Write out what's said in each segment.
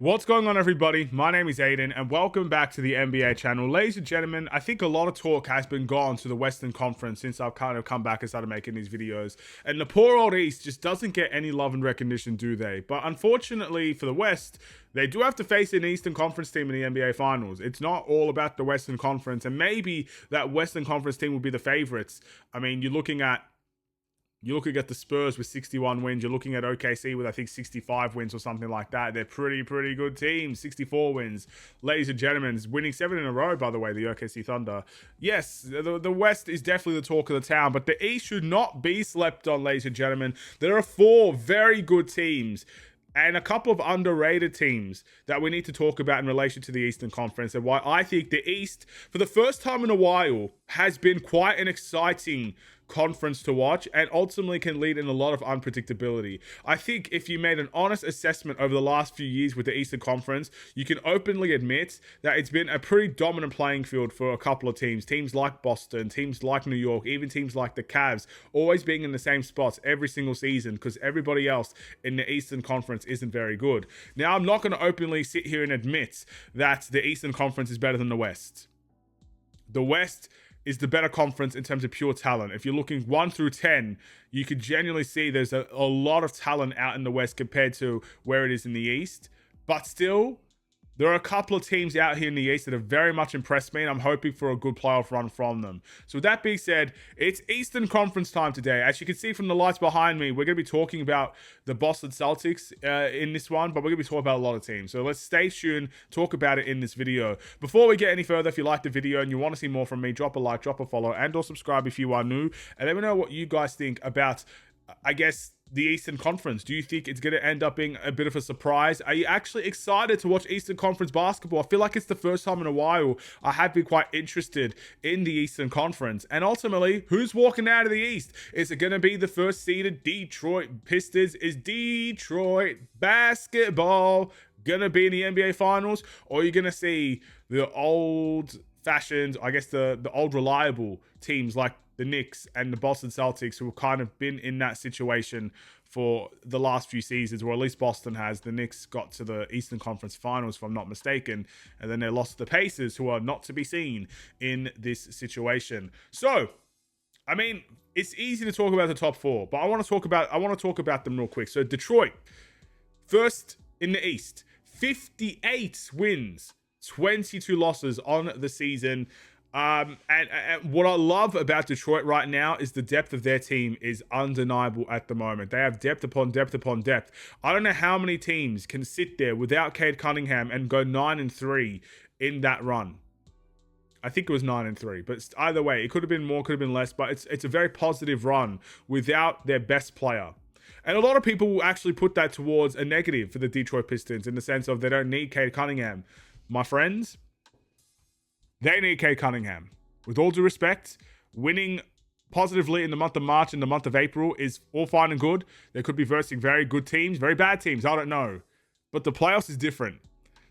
What's going on, everybody? My name is Aiden, and welcome back to the NBA channel. Ladies and gentlemen, I think a lot of talk has been gone to the Western Conference since I've kind of come back and started making these videos. And the poor old East just doesn't get any love and recognition, do they? But unfortunately for the West, they do have to face an Eastern Conference team in the NBA Finals. It's not all about the Western Conference, and maybe that Western Conference team will be the favorites. I mean, you're looking at the Spurs with 61 wins. You're looking at OKC with, I think, 65 wins or something like that. They're pretty good teams. 64 wins. Ladies and gentlemen, winning 7 in a row, by the way, the OKC Thunder. Yes, the West is definitely the talk of the town, but the East should not be slept on, ladies and gentlemen. There are 4 very good teams and a couple of underrated teams that we need to talk about in relation to the Eastern Conference, and why I think the East, for the first time in a while, has been quite an exciting conference to watch and ultimately can lead in a lot of unpredictability. I think if you made an honest assessment over the last few years with the Eastern Conference, you can openly admit that it's been a pretty dominant playing field for a couple of teams. Teams like Boston, teams like New York, even teams like the Cavs, always being in the same spots every single season because everybody else in the Eastern Conference isn't very good. Now, I'm not going to openly sit here and admit that the Eastern Conference is better than the West. The West is the better conference in terms of pure talent. If you're looking 1 through 10, you could genuinely see there's a lot of talent out in the West compared to where it is in the East. But still, there are a couple of teams out here in the East that have very much impressed me, and I'm hoping for a good playoff run from them. So with that being said, it's Eastern Conference time today. As you can see from the lights behind me, we're going to be talking about the Boston Celtics in this one, but we're going to be talking about a lot of teams. So let's stay tuned, talk about it in this video. Before we get any further, if you like the video and you want to see more from me, drop a like, drop a follow, and or subscribe if you are new. And let me know what you guys think about, I guess, the Eastern Conference. Do you think it's going to end up being a bit of a surprise? Are you actually excited to watch Eastern Conference basketball? I feel like it's the first time in a while I have been quite interested in the Eastern Conference. And ultimately, who's walking out of the East? Is it going to be the first seeded Detroit Pistons? Is Detroit basketball going to be in the NBA Finals? Or are you going to see the old-fashioned, I guess the old reliable teams like the Knicks and the Boston Celtics, who have kind of been in that situation for the last few seasons, or at least Boston has? The Knicks got to the Eastern Conference Finals, if I'm not mistaken, and then they lost to the Pacers, who are not to be seen in this situation. So, I mean, it's easy to talk about the top 4, but I want to talk about them real quick. So Detroit, first in the East, 58 wins, 22 losses on the season. And what I love about Detroit right now is the depth of their team is undeniable at the moment. They have depth upon depth upon depth. I don't know how many teams can sit there without Cade Cunningham and go 9-3 in that run. I think it was 9-3, but either way, it could have been more, could have been less, but it's a very positive run without their best player. And a lot of people will actually put that towards a negative for the Detroit Pistons in the sense of they don't need Cade Cunningham. My friends, they need Cade Cunningham. With all due respect, winning positively in the month of March and the month of April is all fine and good. They could be versing very good teams, very bad teams, I don't know. But the playoffs is different.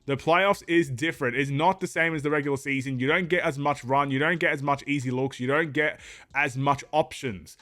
The playoffs is different. It's not the same as the regular season. You don't get as much run. You don't get as much easy looks. You don't get as much options.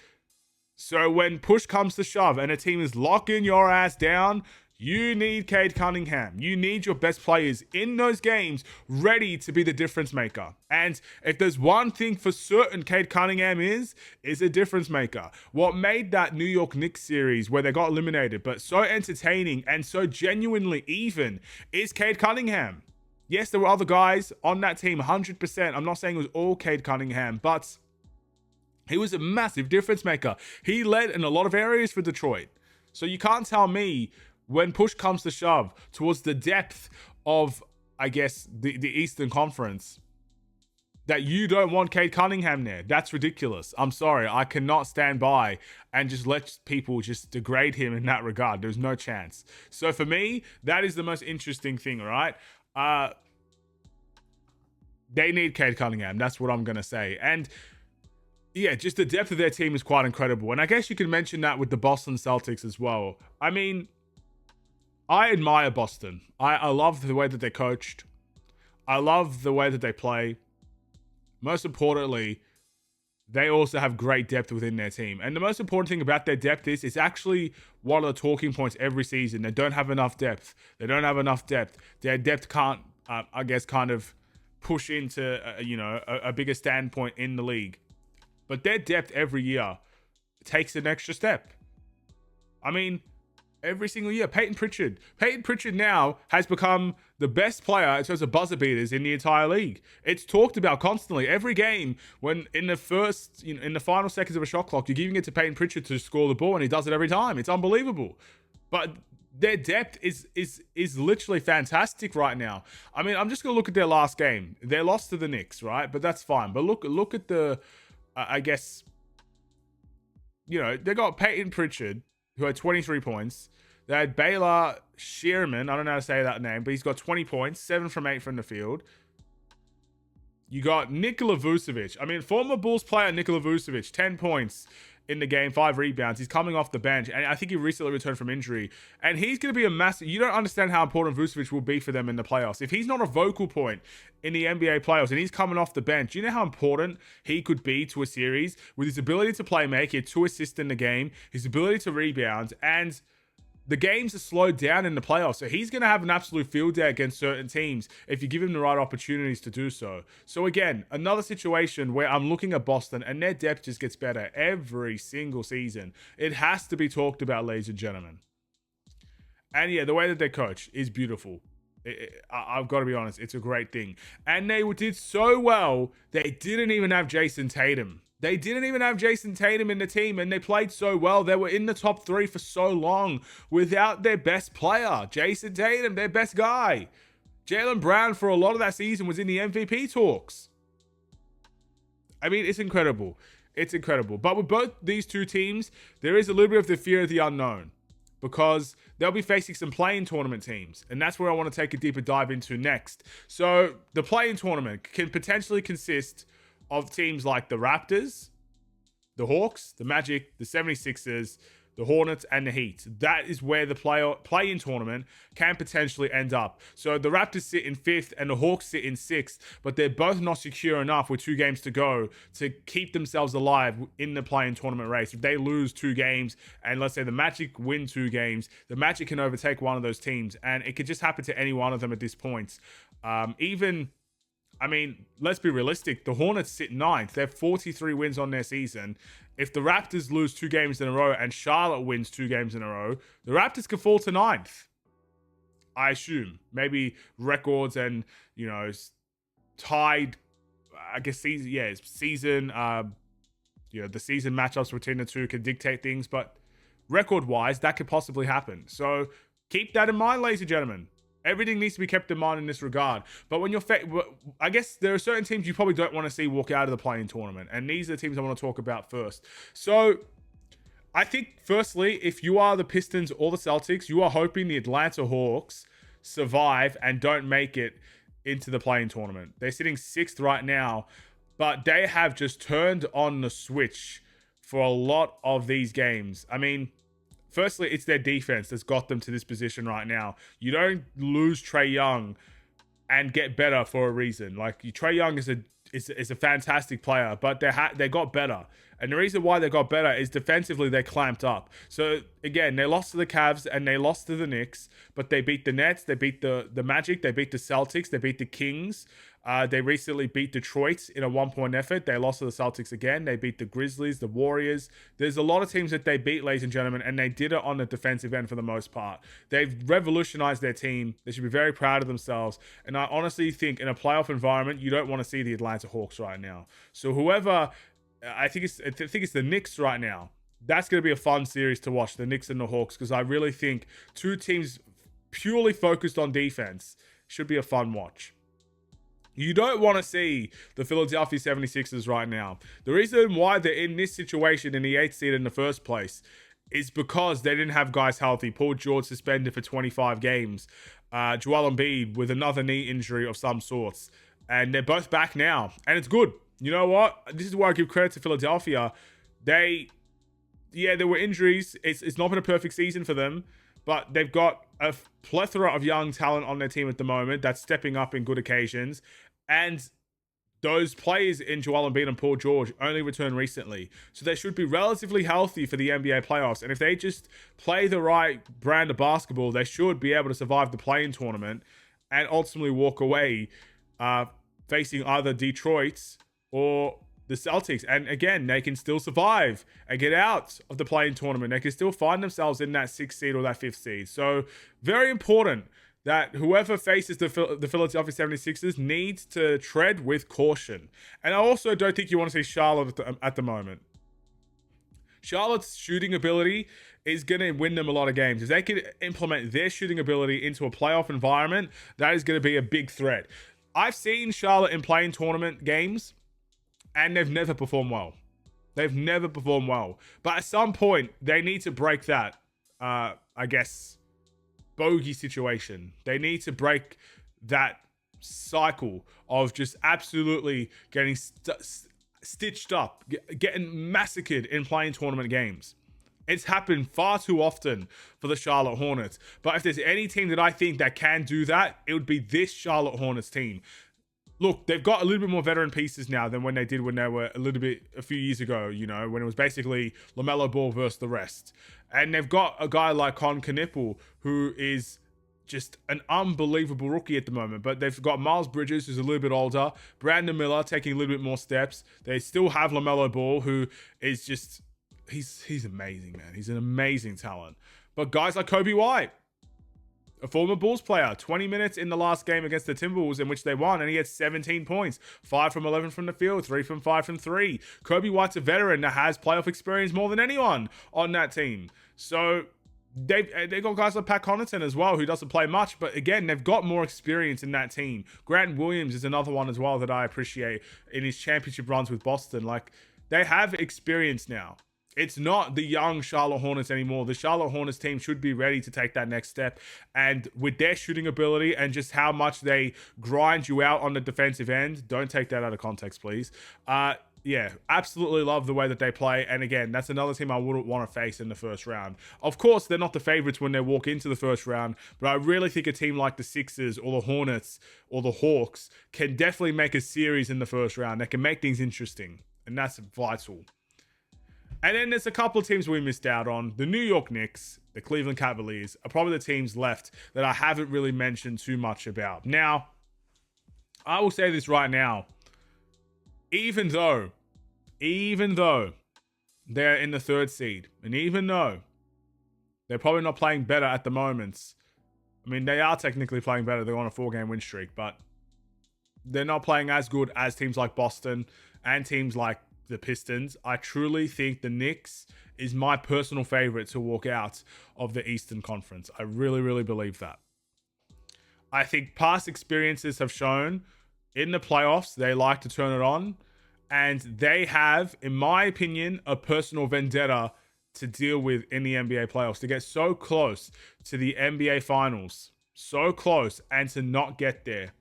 So when push comes to shove and a team is locking your ass down, you need Cade Cunningham. You need your best players in those games ready to be the difference maker. And if there's one thing for certain Cade Cunningham is a difference maker. What made that New York Knicks series where they got eliminated but so entertaining and so genuinely even is Cade Cunningham. Yes, there were other guys on that team, 100%. I'm not saying it was all Cade Cunningham, but he was a massive difference maker. He led in a lot of areas for Detroit. So you can't tell me when push comes to shove towards the depth of, I guess, the Eastern Conference, that you don't want Cade Cunningham there. That's ridiculous. I'm sorry. I cannot stand by and just let people just degrade him in that regard. There's no chance. So for me, that is the most interesting thing, all right? They need Cade Cunningham. That's what I'm going to say. And yeah, just the depth of their team is quite incredible. And I guess you can mention that with the Boston Celtics as well. I mean, I admire Boston. I love the way that they're coached. I love the way that they play. Most importantly, they also have great depth within their team. And the most important thing about their depth is it's actually one of the talking points every season. They don't have enough depth. They don't have enough depth. Their depth can't, I guess, kind of push into, a bigger standpoint in the league. But their depth every year takes an extra step. I mean, every single year. Peyton Pritchard now has become the best player in terms of buzzer beaters in the entire league. It's talked about constantly. Every game, when in the final seconds of a shot clock, you're giving it to Peyton Pritchard to score the ball, and he does it every time. It's unbelievable. But their depth is literally fantastic right now. I mean, I'm just going to look at their last game. They lost to the Knicks, right? But that's fine. But look at the, I guess, they got Peyton Pritchard, who had 23 points. They had Baylor Shearman. I don't know how to say that name, but he's got 20 points, 7 from 8 from the field. You got Nikola Vucevic. I mean, former Bulls player Nikola Vucevic, 10 points in the game, 5 rebounds. He's coming off the bench, and I think he recently returned from injury. And he's going to be a massive... You don't understand how important Vucevic will be for them in the playoffs. If he's not a vocal point in the NBA playoffs and he's coming off the bench, you know how important he could be to a series with his ability to play make, he had 2 assists in the game, his ability to rebound, and the games are slowed down in the playoffs. So he's going to have an absolute field day against certain teams if you give him the right opportunities to do so. So again, another situation where I'm looking at Boston and their depth just gets better every single season. It has to be talked about, ladies and gentlemen. And yeah, the way that they coach is beautiful. I've got to be honest, it's a great thing. And they did so well, they didn't even have Jason Tatum. They didn't even have Jason Tatum in the team, and they played so well. They were in the top 3 for so long without their best player, Jason Tatum, their best guy. Jaylen Brown, for a lot of that season, was in the MVP talks. I mean, it's incredible. It's incredible. But with both these two teams, there is a little bit of the fear of the unknown, because they'll be facing some play-in tournament teams, and that's where I want to take a deeper dive into next. So the play-in tournament can potentially consist of teams like the Raptors, the Hawks, the Magic, the 76ers, the Hornets, and the Heat. That is where the play-in tournament can potentially end up. So the Raptors sit in 5th and the Hawks sit in 6th, but they're both not secure enough with 2 games to go to keep themselves alive in the play-in tournament race. If they lose 2 games, and let's say the Magic win 2 games, the Magic can overtake one of those teams, and it could just happen to any one of them at this point. I mean, let's be realistic. The Hornets sit 9th. They have 43 wins on their season. If the Raptors lose 2 games in a row and Charlotte wins 2 games in a row, the Raptors could fall to 9th. I assume. Maybe records and, tied, I guess, season, the season matchups between the two can dictate things. But record-wise, that could possibly happen. So keep that in mind, ladies and gentlemen. Everything needs to be kept in mind in this regard. But when I guess there are certain teams you probably don't want to see walk out of the play-in tournament. And these are the teams I want to talk about first. So I think, firstly, if you are the Pistons or the Celtics, you are hoping the Atlanta Hawks survive and don't make it into the play-in tournament. They're sitting 6th right now, but they have just turned on the switch for a lot of these games. I mean, firstly, it's their defense that's got them to this position right now. You don't lose Trae Young and get better for a reason. Like, Trae Young is a fantastic player, but they got better. And the reason why they got better is defensively they clamped up. So again, they lost to the Cavs and they lost to the Knicks, but they beat the Nets, they beat the Magic, they beat the Celtics, they beat the Kings. They recently beat Detroit in a 1-point effort. They lost to the Celtics again. They beat the Grizzlies, the Warriors. There's a lot of teams that they beat, ladies and gentlemen, and they did it on the defensive end for the most part. They've revolutionized their team. They should be very proud of themselves. And I honestly think in a playoff environment, you don't want to see the Atlanta Hawks right now. So whoever, I think it's the Knicks right now. That's going to be a fun series to watch, the Knicks and the Hawks, because I really think 2 teams purely focused on defense should be a fun watch. You don't want to see the Philadelphia 76ers right now. The reason why they're in this situation in the 8th seed in the first place is because they didn't have guys healthy. Paul George suspended for 25 games. Joel Embiid with another knee injury of some sorts. And they're both back now. And it's good. You know what? This is where I give credit to Philadelphia. There were injuries. It's not been a perfect season for them. But they've got a plethora of young talent on their team at the moment that's stepping up in good occasions. And those players in Joel Embiid and Paul George only returned recently. So they should be relatively healthy for the NBA playoffs. And if they just play the right brand of basketball, they should be able to survive the play-in tournament and ultimately walk away facing either Detroit or the Celtics. And again, they can still survive and get out of the play-in tournament. They can still find themselves in that 6th seed or that 5th seed. So very important that whoever faces the Philadelphia 76ers needs to tread with caution. And I also don't think you want to see Charlotte at the moment. Charlotte's shooting ability is going to win them a lot of games. If they can implement their shooting ability into a playoff environment, that is going to be a big threat. I've seen Charlotte in play-in tournament games, and they've never performed well. They've never performed well. But at some point, they need to break that, bogey situation. They need to break that cycle of just absolutely getting stitched up, getting massacred in play-in tournament games. It's happened far too often for the Charlotte Hornets. But if there's any team that I think that can do that, it would be this Charlotte Hornets team. Look, they've got a little bit more veteran pieces now than when they did when they were a few years ago, when it was basically LaMelo Ball versus the rest. And they've got a guy like Con Knipple, who is just an unbelievable rookie at the moment. But they've got Miles Bridges, who's a little bit older, Brandon Miller taking a little bit more steps. They still have LaMelo Ball, who is just, he's amazing, man. He's an amazing talent. But guys like Kobe White, a former Bulls player, 20 minutes in the last game against the Timberwolves in which they won, and he had 17 points, 5 from 11 from the field, 3 from 5 from 3. Kobe White's a veteran that has playoff experience more than anyone on that team. So they've got guys like Pat Connaughton as well, who doesn't play much, but again, they've got more experience in that team. Grant Williams is another one as well that I appreciate in his championship runs with Boston. Like, they have experience now. It's not the young Charlotte Hornets anymore. The Charlotte Hornets team should be ready to take that next step. And with their shooting ability and just how much they grind you out on the defensive end, don't take that out of context, please. Yeah, absolutely love the way that they play. And again, that's another team I wouldn't want to face in the first round. Of course, they're not the favorites when they walk into the first round, but I really think a team like the Sixers or the Hornets or the Hawks can definitely make a series in the first round. They can make things interesting, and that's vital. And then there's a couple of teams we missed out on. The New York Knicks, the Cleveland Cavaliers are probably the teams left that I haven't really mentioned too much about. Now, I will say this right now. Even though they're in the 3rd seed, and even though they're probably not playing better at the moment, I mean, they are technically playing better. They're on a 4-game win streak, but they're not playing as good as teams like Boston and teams like the Pistons. I truly think the Knicks is my personal favorite to walk out of the Eastern Conference. I really, really believe that. I think past experiences have shown in the playoffs, they like to turn it on, and they have, in my opinion, a personal vendetta to deal with in the NBA playoffs, to get so close to the NBA finals, so close, and to not get there.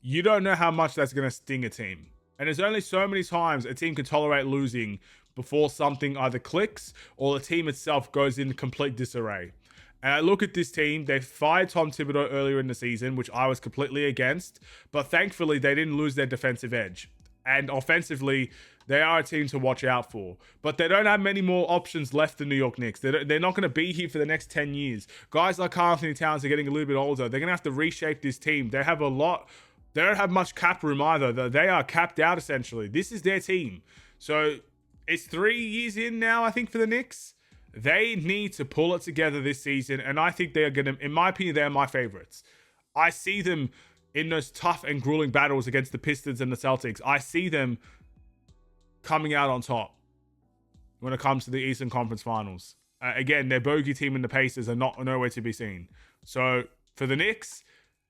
You don't know how much that's going to sting a team. And there's only so many times a team can tolerate losing before something either clicks or the team itself goes in complete disarray. And I look at this team, they fired Tom Thibodeau earlier in the season, which I was completely against, but thankfully they didn't lose their defensive edge. And offensively, they are a team to watch out for. But they don't have many more options left, the New York Knicks. They're not going to be here for the next 10 years. Guys like Karl-Anthony Towns are getting a little bit older. They're going to have to reshape this team. They don't have much cap room either. They are capped out, essentially. This is their team. So it's 3 years in now, I think, for the Knicks. They need to pull it together this season. And I think they're going to, in my opinion, they're my favorites. I see them in those tough and grueling battles against the Pistons and the Celtics. I see them coming out on top when it comes to the Eastern Conference Finals. Again, their bogey team and the Pacers are nowhere to be seen. So for the Knicks,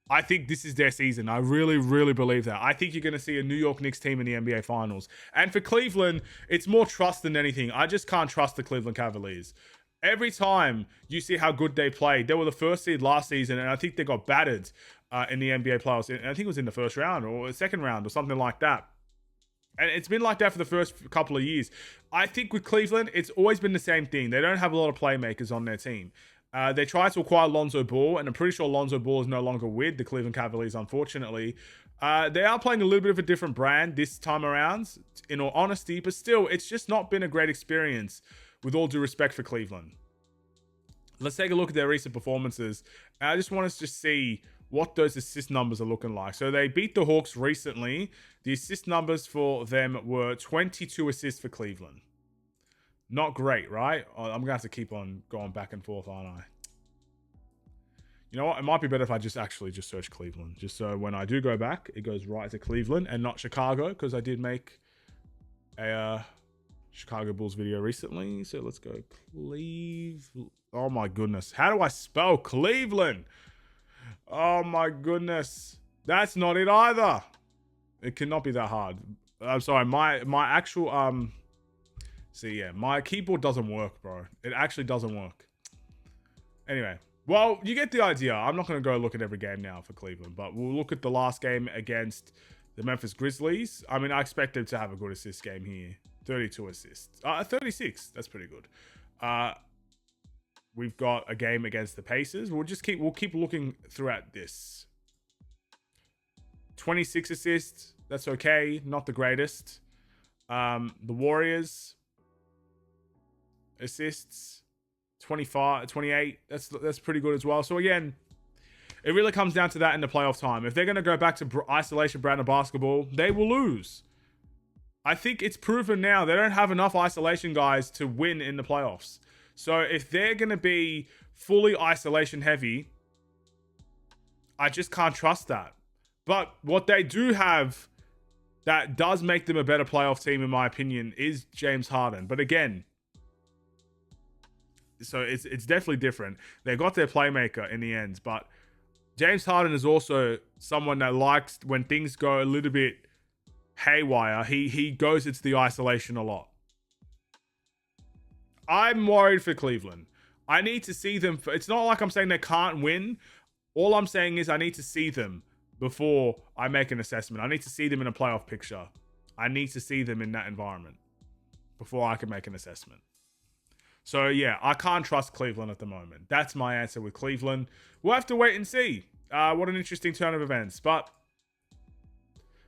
I think this is their season. I really, really believe that. I think you're going to see a New York Knicks team in the NBA Finals. And for Cleveland, it's more trust than anything. I just can't trust the Cleveland Cavaliers. Every time you see how good they played, they were the 1st seed last season, and I think they got battered in the NBA playoffs. I think it was in the 1st round or 2nd round or something like that. And it's been like that for the first couple of years. I think with Cleveland, it's always been the same thing. They don't have a lot of playmakers on their team. They tried to acquire Lonzo Ball, and I'm pretty sure Lonzo Ball is no longer with the Cleveland Cavaliers, unfortunately. They are playing a little bit of a different brand this time around, in all honesty, but still, it's just not been a great experience, with all due respect for Cleveland. Let's take a look at their recent performances. I just want us to see what those assist numbers are looking like. So they beat the Hawks recently. The assist numbers for them were 22 assists for Cleveland. Not great, right? I'm going to have to keep on going back and forth, aren't I? You know what? It might be better if I just search Cleveland. Just so when I do go back, it goes right to Cleveland and not Chicago, because I did make a Chicago Bulls video recently. So let's go Cleveland. Oh my goodness. How do I spell Cleveland? Oh my goodness. That's not it either. It cannot be that hard. I'm sorry. My actual my keyboard doesn't work, bro. It actually doesn't work. Anyway, well, you get the idea. I'm not going to go look at every game now for Cleveland, but we'll look at the last game against the Memphis Grizzlies. I mean, I expect them to have a good assist game here. 32 assists. 36. That's pretty good. We've got a game against the Pacers. We'll keep looking throughout this. 26 assists. That's okay. Not the greatest. The Warriors assists 25, 28. That's pretty good as well. So again, it really comes down to that in the playoff time. If they're going to go back to isolation brand of basketball, they will lose. I think it's proven now they don't have enough isolation guys to win in the playoffs. So if they're going to be fully isolation heavy, I just can't trust that. But what they do have that does make them a better playoff team, in my opinion, is James Harden. But again, so it's definitely different. They got their playmaker in the end, but James Harden is also someone that likes when things go a little bit haywire. He goes into the isolation a lot. I'm worried for Cleveland. I need to see them. It's not like I'm saying they can't win. All I'm saying is I need to see them before I make an assessment. I need to see them in a playoff picture. I need to see them in that environment before I can make an assessment. So yeah, I can't trust Cleveland at the moment. That's my answer with Cleveland. We'll have to wait and see. What an interesting turn of events. But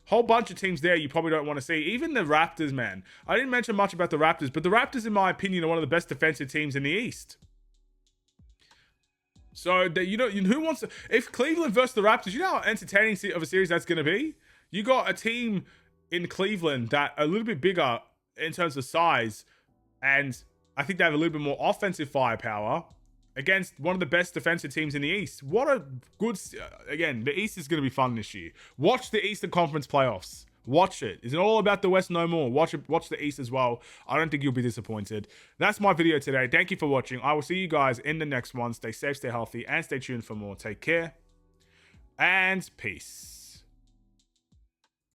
whole bunch of teams there you probably don't want to see. Even the Raptors, man. I didn't mention much about the Raptors, but the Raptors, in my opinion, are one of the best defensive teams in the East. So, who wants to... If Cleveland versus the Raptors, you know how entertaining of a series that's going to be? You got a team in Cleveland that are a little bit bigger in terms of size, and I think they have a little bit more offensive firepower against one of the best defensive teams in the East. What a good... Again, the East is going to be fun this year. Watch the Eastern Conference playoffs. Watch it. It's all about the West no more. Watch the East as well. I don't think you'll be disappointed. That's my video today. Thank you for watching. I will see you guys in the next one. Stay safe, stay healthy, and stay tuned for more. Take care, and peace.